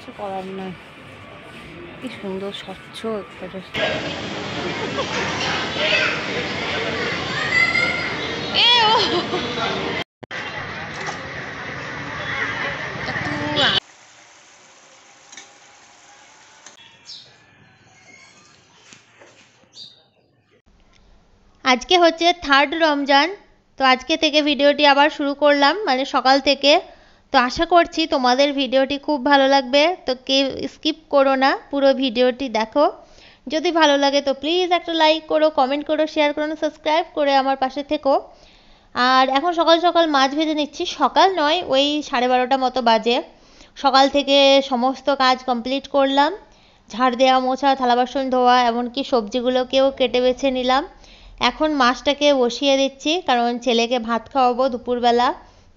কিছু করার নাই। কি সুন্দর স্বচ্ছ আজকে হচ্ছে 3rd রমজান। তো আজকে থেকে ভিডিওটি আবার শুরু করলাম, মানে সকাল থেকে। তো আশা করছি তোমাদের ভিডিওটি খুব ভালো লাগবে। তো কেউ স্কিপ করো না, পুরো ভিডিওটি দেখো। যদি ভালো লাগে তো প্লিজ একটা লাইক করো, কমেন্ট করো, শেয়ার করো, সাবস্ক্রাইব করে আমার পাশে থেকো। আর এখন সকাল সকাল মাছ ভেজে নিচ্ছি। সকাল নয়, ওই 12:30 মতো বাজে। সকাল থেকে সমস্ত কাজ কমপ্লিট করলাম, ঝাড় দেওয়া, মোছা, থালা বাসন ধোয়া, এমনকি সবজিগুলোকেও কেটে বেছে নিলাম। এখন মাছটাকে বসিয়ে দিচ্ছি, কারণ ছেলেকে ভাত খাওয়াবো দুপুরবেলা।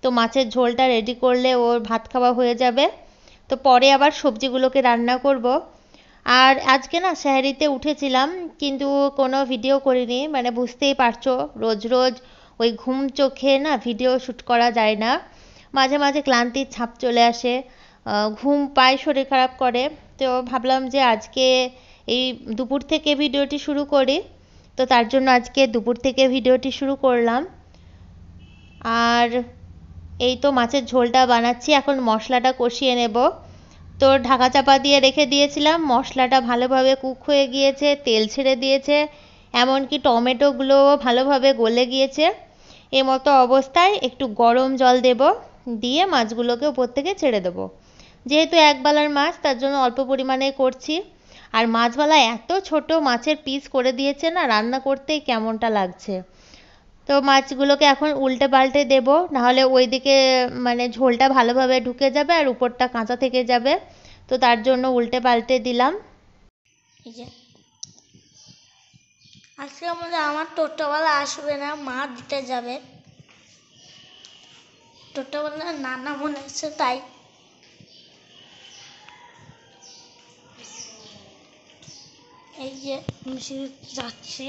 তো মাছের ঝোলটা রেডি করলে ওর ভাত খাওয়া হয়ে যাবে। তো পরে আবার সবজিগুলোকে রান্না করব। আর আজকে না সেহরিতে উঠেছিলাম, কিন্তু কোনো ভিডিও করিনি। মানে বুঝতেই পারছো, রোজ রোজ ওই ঘুম চোখে না ভিডিও শ্যুট করা যায় না। মাঝে মাঝে ক্লান্তির ছাপ চলে আসে, ঘুম পায়, শরীর খারাপ করে। তো ভাবলাম যে আজকে এই দুপুর থেকে ভিডিওটি শুরু করি। তো তার জন্য আজকে দুপুর থেকে ভিডিওটি শুরু করলাম। আর এই তো মাছের ঝোলটা বানাচ্ছি, এখন মশলাটা কষিয়ে নেব। তো ঢাকা চাপা দিয়ে রেখে দিয়েছিলাম, মশলাটা ভালোভাবে কুক হয়ে গিয়েছে, তেল ছেড়ে দিয়েছে, এমনকি টমেটোগুলোও ভালোভাবে গলে গিয়েছে। এই মতো অবস্থায় একটু গরম জল দেব, দিয়ে মাছগুলোকে উপর থেকে ছেড়ে দেবো। যেহেতু একবেলার মাছ, তার জন্য অল্প পরিমাণে করছি। আর মাছওয়ালা এত ছোট মাছের পিস করে দিয়েছে না, রান্না করতেই কেমনটা লাগছে। তো মাছগুলোকে এখন উল্টে পাল্টে দেবো, নাহলে ওইদিকে মানে ঝোলটা ভালোভাবে ঢুকে যাবে আর উপরটা কাঁচা থেকে যাবে। তো তার জন্য উল্টে পাল্টে দিলাম। এই যে আজকে আমার টোটোওয়ালা আসবে না, মা দিতে যাবে। টোটোওয়ালা নানা মনে হচ্ছে, তাই এই যে মিশে যাচ্ছে।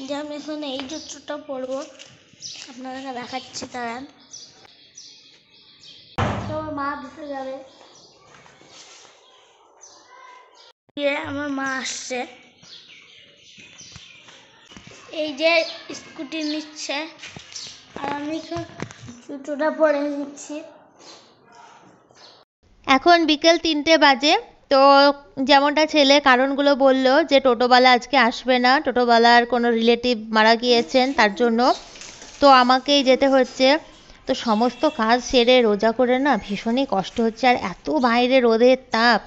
যে আমি এখন এই জুতোটা পরবো, আপনাদেরকে দেখাচ্ছি। দাঁড়ান, তো মা দিতে যাবে। আমার মা আসছে, এই যে স্কুটি নিচ্ছে, আর আমি জুতোটা পরে নিচ্ছি। এখন বিকেল 3টে বাজে। তো যেমনটা ছেলে কারণগুলো বলল যে টোটোওয়ালা আজকে আসবে না, টোটোওয়ালার কোনো রিলেটিভ মারা গিয়েছেন, তার জন্য তো আমাকেই যেতে হচ্ছে। তো সমস্ত কাজ সেরে রোজা করে না ভীষণই কষ্ট হচ্ছে, আর এত বাইরে রোদের তাপ।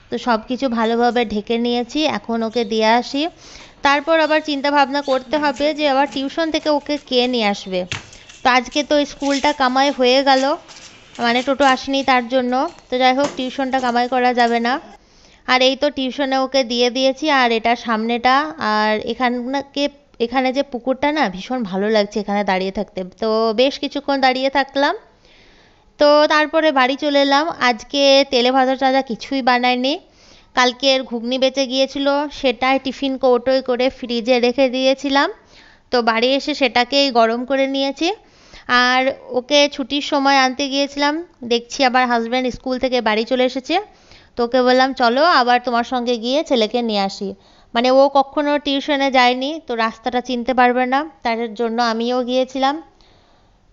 তো সব কিছু ভালোভাবে ঢেকে নিয়েছি, এখন ওকে দিয়ে আসি। তারপর আবার চিন্তা ভাবনা করতে হবে যে আবার টিউশন থেকে ওকে কে নিয়ে আসবে। তো আজকে তো স্কুলটা কামাই হয়ে গেল, মানে টোটো আসেনি তার জন্য। তো যাই হোক, টিউশনটা কামাই করা যাবে না। আর এই তো টিউশনে ওকে দিয়ে দিয়েছি। আর এটা সামনেটা, আর এখানে যে পুকুরটা না, ভীষণ ভালো লাগছে এখানে দাঁড়িয়ে থাকতে। তো বেশ কিছুক্ষণ দাঁড়িয়ে থাকলাম। তো তারপরে বাড়ি চলে এলাম। আজকে তেলে ভাজা টাজা কিছুই বানাইনি। কালকের ঘুগনি বেঁচে গিয়েছিল, সেটাই টিফিন কৌটোয় করে ফ্রিজে রেখে দিয়েছিলাম। তো বাড়ি এসে সেটাকেই গরম করে নিয়েছি। আর ওকে ছুটির সময় আনতে গিয়েছিলাম, দেখছি আবার হাজব্যান্ড স্কুল থেকে বাড়ি চলে এসেছে। তো ওকে বললাম চলো আবার তোমার সঙ্গে গিয়ে ছেলেকে নিয়ে আসি। মানে ও কখনো টিউশনে যায়নি, তো রাস্তাটা চিনতে পারবে না, তার জন্য আমিও গিয়েছিলাম।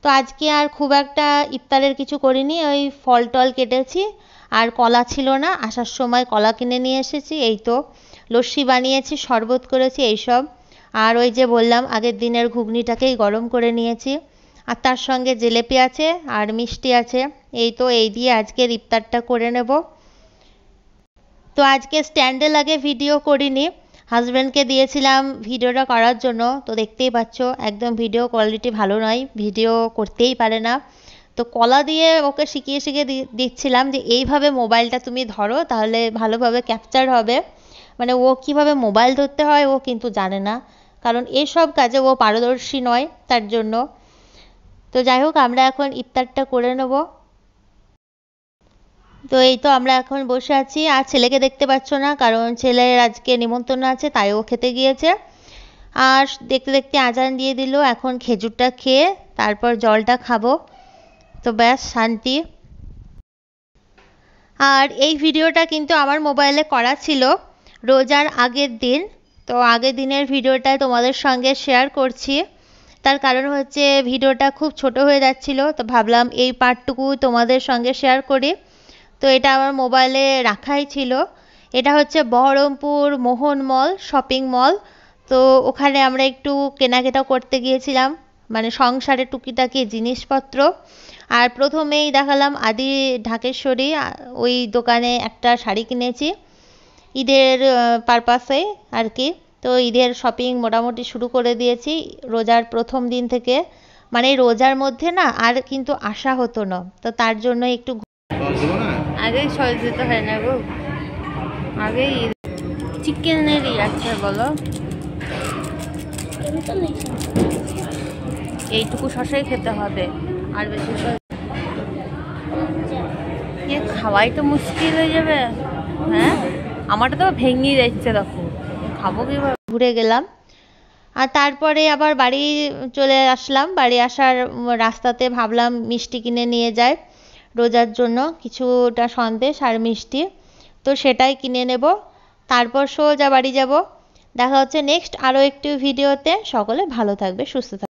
তো আজকে আর খুব একটা ইফতারের কিছু করিনি, ওই ফল টল কেটেছি। আর কলা ছিল না, আসার সময় কলা কিনে নিয়ে এসেছি। এই তো লস্যি বানিয়েছি, শরবত করেছি, এইসব। আর ওই যে বললাম আগের দিনের ঘুগনিটাকেই গরম করে নিয়েছি। আর তার সঙ্গে জিলেপি আছে আর মিষ্টি আছে। এই তো এই দিয়ে আজকের ইফতারটা করে নেব। তো আজকে স্ট্যান্ডে লাগে ভিডিও করিনি, হাজব্যান্ডকে দিয়েছিলাম ভিডিওটা করার জন্য। তো দেখতেই পাচ্ছ একদম ভিডিও কোয়ালিটি ভালো নয়, ভিডিও করতেই পারে না। তো কলা দিয়ে ওকে শিখিয়ে শিখিয়ে দিচ্ছিলাম যে এইভাবে মোবাইলটা তুমি ধরো, তাহলে ভালোভাবে ক্যাপচার হবে। মানে ও কিভাবে মোবাইল ধরতে হয় ও কিন্তু জানে না, কারণ এসব কাজে ও পারদর্শী নয়, তার জন্য। তো যাই হোক, আমরা এখন ইফতারটা করে নেব। তো এই তো আমরা এখন বসে আছি। আর ছেলেকে দেখতে পাচ্ছ না, কারণ ছেলের আজকে নিমন্ত্রণ আছে, তাই ও খেতে গিয়েছে। আর দেখতে দেখতে আজান দিয়ে দিল। এখন খেজুরটা খেয়ে তারপর জলটা খাবো, তো ব্যাস শান্তি। আর এই ভিডিওটা কিন্তু আমার মোবাইলে করা ছিল রোজার আগের দিন, তো আগের দিনের ভিডিওটা তোমাদের সঙ্গে শেয়ার করছি। তার কারণ হচ্ছে ভিডিওটা খুব ছোট হয়ে যাচ্ছিল, তো ভাবলাম এই পার্টটুকু তোমাদের সঙ্গে শেয়ার করি। তো এটা আমার মোবাইলে রাখাই ছিল। এটা হচ্ছে বহরমপুর মোহন মল শপিং মল। তো ওখানে আমরা একটু কেনাকাটা করতে গিয়েছিলাম, মানে সংসারের টুকিটাকি জিনিসপত্র। আর প্রথমেই দেখালাম আদি ঢাকেশ্বরী, ওই দোকানে একটা শাড়ি কিনেছি ঈদের পারপাসে আর কি। তো ঈদের শপিং মোটামুটি শুরু করে দিয়েছি রোজার প্রথম দিন থেকে, মানে রোজার মধ্যে না আর কিন্তু আসা হতো না, তো তার জন্য একটু আগেই সজ দিতে হয় না গো, আগেই চিকেনেরই আছে বলো। এইটুকু শশাই খেতে হবে, আর বেশি খাওয়াই তো মুশকিল হয়ে যাবে। হ্যাঁ, আমারটা তো ভেঙে যাচ্ছে, দেখো খাবো কিভাবে। ঘুরে গেলাম আর তারপরে আবার বাড়ি চলে আসলাম। বাড়ি আসার রাস্তাতে ভাবলাম মিষ্টি কিনে নিয়ে যাই রোজার জন্য, কিছুটা সন্দেশ আর মিষ্টি, তো সেটাই কিনে নেব। তারপর সোজা বাড়ি যাব। দেখা হচ্ছে নেক্সট আরও একটি ভিডিওতে। সকলে ভালো থাকবে, সুস্থ থাকবে।